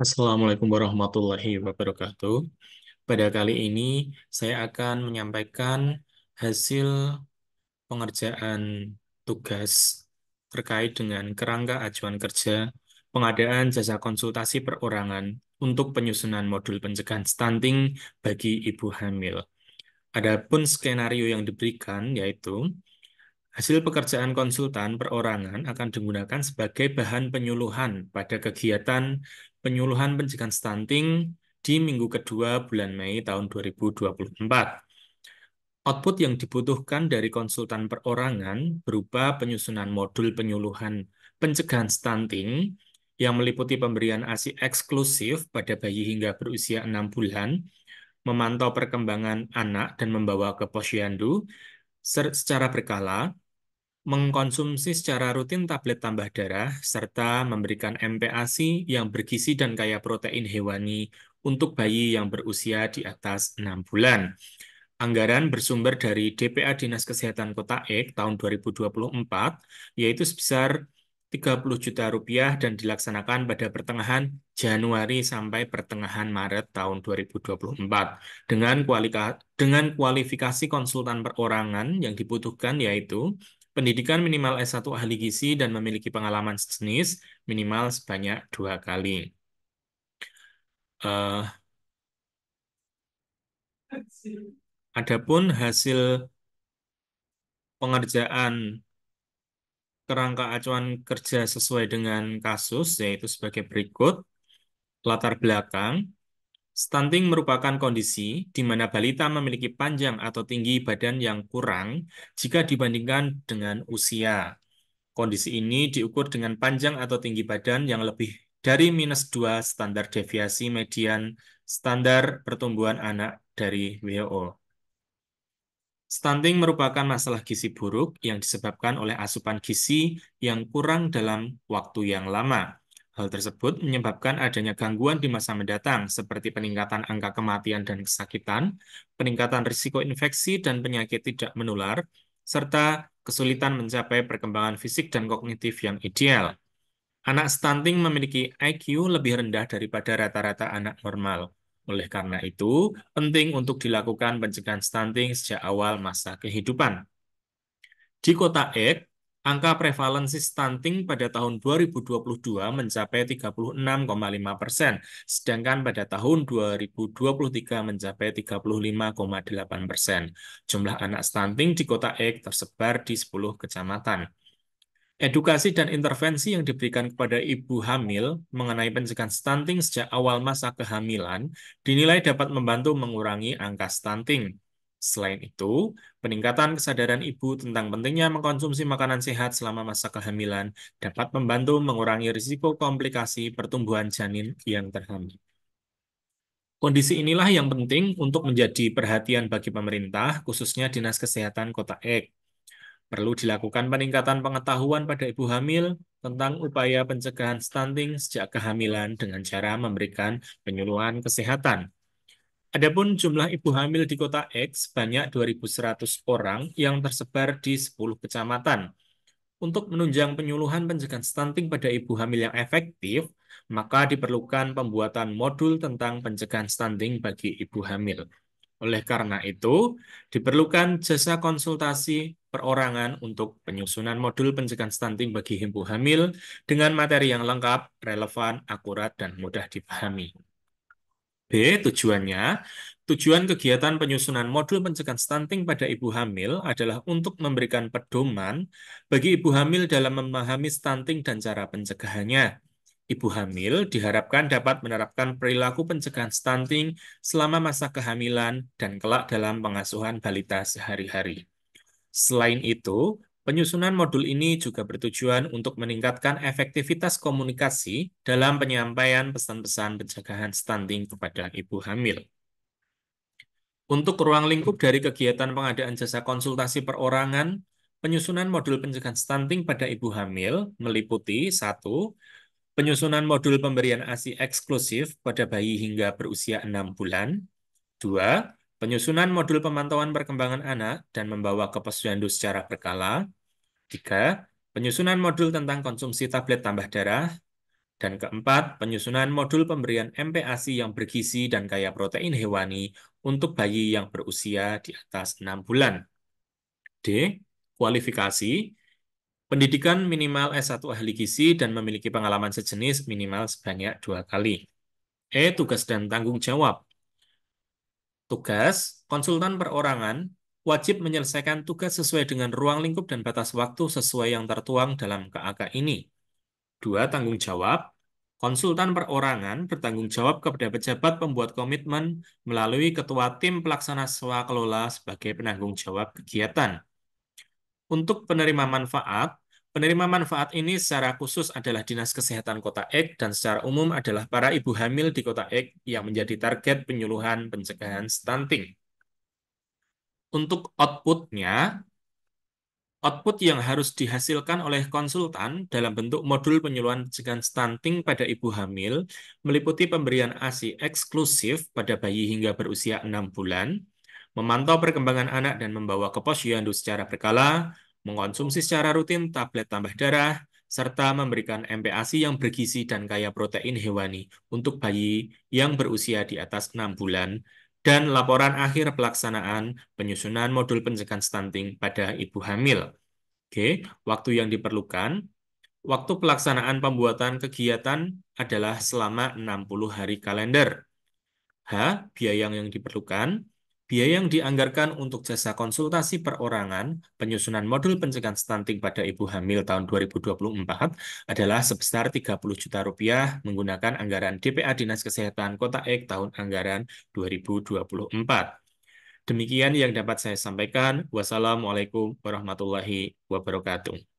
Assalamualaikum warahmatullahi wabarakatuh. Pada kali ini, saya akan menyampaikan hasil pengerjaan tugas terkait dengan kerangka acuan kerja pengadaan jasa konsultasi perorangan untuk penyusunan modul pencegahan stunting bagi ibu hamil. Adapun skenario yang diberikan yaitu hasil pekerjaan konsultan perorangan akan digunakan sebagai bahan penyuluhan pada kegiatan penyuluhan pencegahan stunting di minggu kedua bulan Mei tahun 2024. Output yang dibutuhkan dari konsultan perorangan berupa penyusunan modul penyuluhan pencegahan stunting yang meliputi pemberian ASI eksklusif pada bayi hingga berusia 6 bulan, memantau perkembangan anak dan membawa ke posyandu secara berkala, mengkonsumsi secara rutin tablet tambah darah, serta memberikan MPASI yang bergizi dan kaya protein hewani untuk bayi yang berusia di atas 6 bulan. Anggaran bersumber dari DPA Dinas Kesehatan Kota Ek tahun 2024, yaitu sebesar 30 juta rupiah dan dilaksanakan pada pertengahan Januari sampai pertengahan Maret tahun 2024. Dengan kualifikasi konsultan perorangan yang dibutuhkan yaitu pendidikan minimal S1 ahli gizi dan memiliki pengalaman sejenis minimal sebanyak 2 kali. Eh, Adapun hasil pengerjaan kerangka acuan kerja sesuai dengan kasus, yaitu sebagai berikut. Latar belakang, stunting merupakan kondisi di mana balita memiliki panjang atau tinggi badan yang kurang jika dibandingkan dengan usia. Kondisi ini diukur dengan panjang atau tinggi badan yang lebih dari -2 standar deviasi median standar pertumbuhan anak dari WHO. Stunting merupakan masalah gizi buruk yang disebabkan oleh asupan gizi yang kurang dalam waktu yang lama. Hal tersebut menyebabkan adanya gangguan di masa mendatang, seperti peningkatan angka kematian dan kesakitan, peningkatan risiko infeksi dan penyakit tidak menular, serta kesulitan mencapai perkembangan fisik dan kognitif yang ideal. Anak stunting memiliki IQ lebih rendah daripada rata-rata anak normal. Oleh karena itu, penting untuk dilakukan pencegahan stunting sejak awal masa kehidupan. Di Kota Ek, angka prevalensi stunting pada tahun 2022 mencapai 36,5%, sedangkan pada tahun 2023 mencapai 35,8%. Jumlah anak stunting di Kota Ek tersebar di 10 kecamatan. Edukasi dan intervensi yang diberikan kepada ibu hamil mengenai pencegahan stunting sejak awal masa kehamilan dinilai dapat membantu mengurangi angka stunting. Selain itu, peningkatan kesadaran ibu tentang pentingnya mengkonsumsi makanan sehat selama masa kehamilan dapat membantu mengurangi risiko komplikasi pertumbuhan janin yang terhamil. Kondisi inilah yang penting untuk menjadi perhatian bagi pemerintah, khususnya Dinas Kesehatan Kota Ek. Perlu dilakukan peningkatan pengetahuan pada ibu hamil tentang upaya pencegahan stunting sejak kehamilan dengan cara memberikan penyuluhan kesehatan. Adapun jumlah ibu hamil di Kota X banyak 2.100 orang yang tersebar di 10 kecamatan. Untuk menunjang penyuluhan pencegahan stunting pada ibu hamil yang efektif, maka diperlukan pembuatan modul tentang pencegahan stunting bagi ibu hamil. Oleh karena itu, diperlukan jasa konsultasi perorangan untuk penyusunan modul pencegahan stunting bagi ibu hamil dengan materi yang lengkap, relevan, akurat, dan mudah dipahami. B. Tujuannya, tujuan kegiatan penyusunan modul pencegahan stunting pada ibu hamil adalah untuk memberikan pedoman bagi ibu hamil dalam memahami stunting dan cara pencegahannya. Ibu hamil diharapkan dapat menerapkan perilaku pencegahan stunting selama masa kehamilan dan kelak dalam pengasuhan balita sehari-hari. Selain itu, penyusunan modul ini juga bertujuan untuk meningkatkan efektivitas komunikasi dalam penyampaian pesan-pesan pencegahan stunting kepada ibu hamil. Untuk ruang lingkup dari kegiatan pengadaan jasa konsultasi perorangan, penyusunan modul pencegahan stunting pada ibu hamil meliputi 1. Penyusunan modul pemberian ASI eksklusif pada bayi hingga berusia 6 bulan. 2. Penyusunan modul pemantauan perkembangan anak dan membawa ke posyandu secara berkala. 3. Penyusunan modul tentang konsumsi tablet tambah darah. Dan keempat, penyusunan modul pemberian MPASI yang bergizi dan kaya protein hewani untuk bayi yang berusia di atas 6 bulan. D. Kualifikasi. Pendidikan minimal S1 ahli gizi dan memiliki pengalaman sejenis minimal sebanyak 2 kali. E. Tugas dan tanggung jawab. Tugas, konsultan perorangan wajib menyelesaikan tugas sesuai dengan ruang lingkup dan batas waktu sesuai yang tertuang dalam KAK ini. 2. Tanggung jawab. Konsultan perorangan bertanggung jawab kepada pejabat pembuat komitmen melalui ketua tim pelaksana swakelola sebagai penanggung jawab kegiatan. Untuk penerima manfaat ini secara khusus adalah Dinas Kesehatan Kota Ek dan secara umum adalah para ibu hamil di Kota Ek yang menjadi target penyuluhan pencegahan stunting. Untuk output yang harus dihasilkan oleh konsultan dalam bentuk modul penyuluhan pencegahan stunting pada ibu hamil meliputi pemberian ASI eksklusif pada bayi hingga berusia 6 bulan, memantau perkembangan anak dan membawa ke posyandu secara berkala, mengkonsumsi secara rutin tablet tambah darah, serta memberikan MPASI yang bergizi dan kaya protein hewani untuk bayi yang berusia di atas 6 bulan, dan laporan akhir pelaksanaan penyusunan modul pencegahan stunting pada ibu hamil. Oke, waktu yang diperlukan. Waktu pelaksanaan pembuatan kegiatan adalah selama 60 hari kalender. H. Biaya yang diperlukan. Biaya yang dianggarkan untuk jasa konsultasi perorangan penyusunan modul pencegahan stunting pada ibu hamil tahun 2024 adalah sebesar Rp30 juta menggunakan anggaran DPA Dinas Kesehatan Kota Ek tahun anggaran 2024. Demikian yang dapat saya sampaikan. Wassalamualaikum warahmatullahi wabarakatuh.